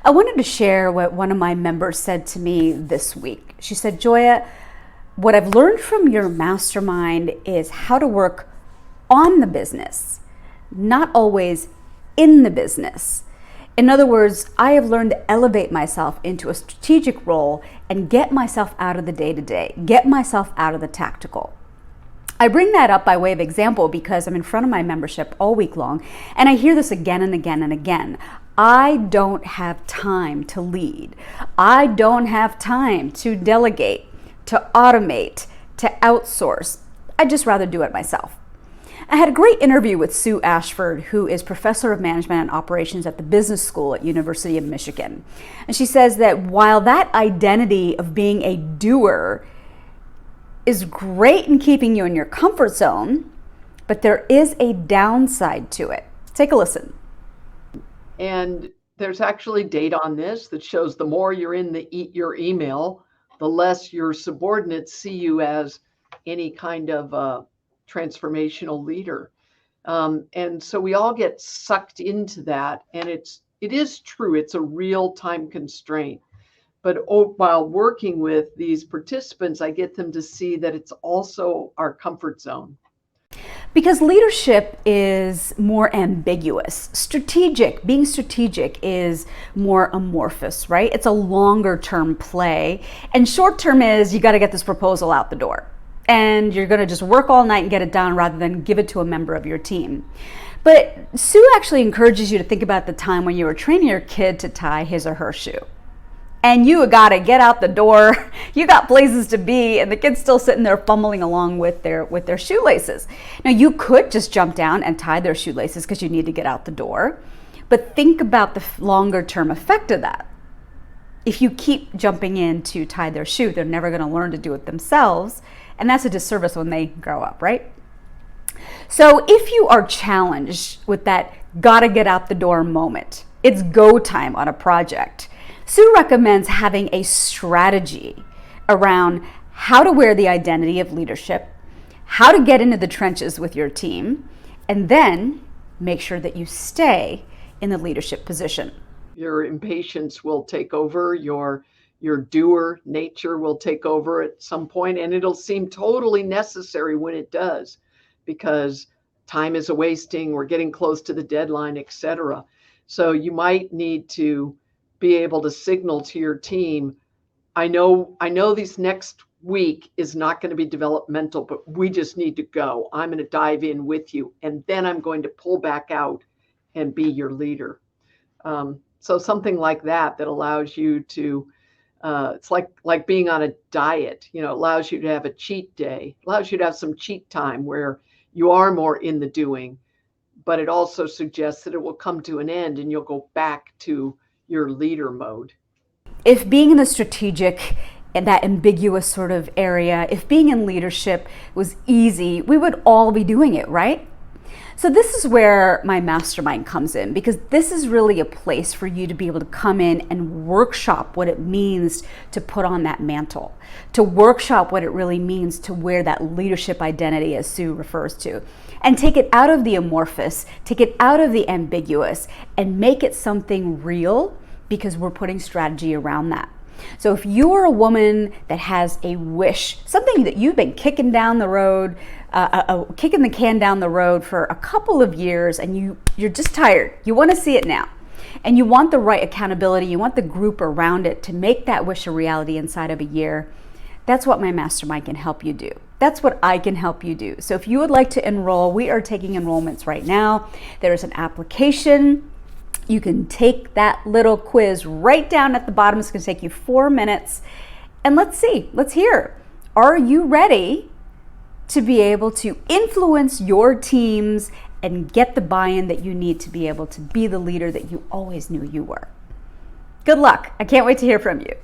I wanted to share what one of my members said to me this week. She said, Joya, what I've learned from your mastermind is how to work on the business, not always in the business. In other words, I have learned to elevate myself into a strategic role and get myself out of the day-to-day, get myself out of the tactical. I bring that up by way of example because I'm in front of my membership all week long, and I hear this again and again and again. I don't have time to lead. I don't have time to delegate, to automate, to outsource. I'd just rather do it myself. I had a great interview with Sue Ashford, who is professor of management and operations at the business school at University of Michigan. And she says that while that identity of being a doer is great in keeping you in your comfort zone, but there is a downside to it. Take a listen. And there's actually data on this that shows the more you're in your email, the less your subordinates see you as any kind of transformational leader. And so we all get sucked into that. And it is true, it's a real time constraint. But while working with these participants, I get them to see that it's also our comfort zone. Because leadership is more ambiguous. Being strategic is more amorphous, right? It's a longer term play. And short term is you got to get this proposal out the door. And you're going to just work all night and get it done rather than give it to a member of your team. But Sue actually encourages you to think about the time when you were training your kid to tie his or her shoe. And you got to get out the door. You got places to be, and the kid's still sitting there fumbling along with their shoelaces. Now, you could just jump down and tie their shoelaces because you need to get out the door. But think about the longer term effect of that. If you keep jumping in to tie their shoe, they're never going to learn to do it themselves. And that's a disservice when they grow up, right? So if you are challenged with that gotta get out the door moment, it's go time on a project, Sue recommends having a strategy around how to wear the identity of leadership, how to get into the trenches with your team, and then make sure that you stay in the leadership position. Your impatience will take over, your doer nature will take over at some point, and it'll seem totally necessary when it does, because time is a wasting, we're getting close to the deadline, etc. So you might need to be able to signal to your team, I know this next week is not going to be developmental, but we just need to go. I'm going to dive in with you, and then I'm going to pull back out and be your leader. So something like that allows you to, it's like being on a diet, it allows you to have a cheat day, allows you to have some cheat time where you are more in the doing, but it also suggests that it will come to an end and you'll go back to your leader mode. If being in the strategic and that ambiguous sort of area, if being in leadership was easy, we would all be doing it, right? So this is where my mastermind comes in, because this is really a place for you to be able to come in and workshop what it means to put on that mantle, to workshop what it really means to wear that leadership identity, as Sue refers to, and take it out of the amorphous, take it out of the ambiguous, and make it something real, because we're putting strategy around that. So if you are a woman that has a wish, something that you've been kicking down the road, kicking the can down the road for a couple of years, and you're just tired, you want to see it now, and you want the right accountability, you want the group around it to make that wish a reality inside of a year, that's what my mastermind can help you do. That's what I can help you do. So if you would like to enroll, we are taking enrollments right now. There's an application. You can take that little quiz right down at the bottom. It's going to take you 4 minutes. And let's hear. Are you ready to be able to influence your teams and get the buy-in that you need to be able to be the leader that you always knew you were? Good luck. I can't wait to hear from you.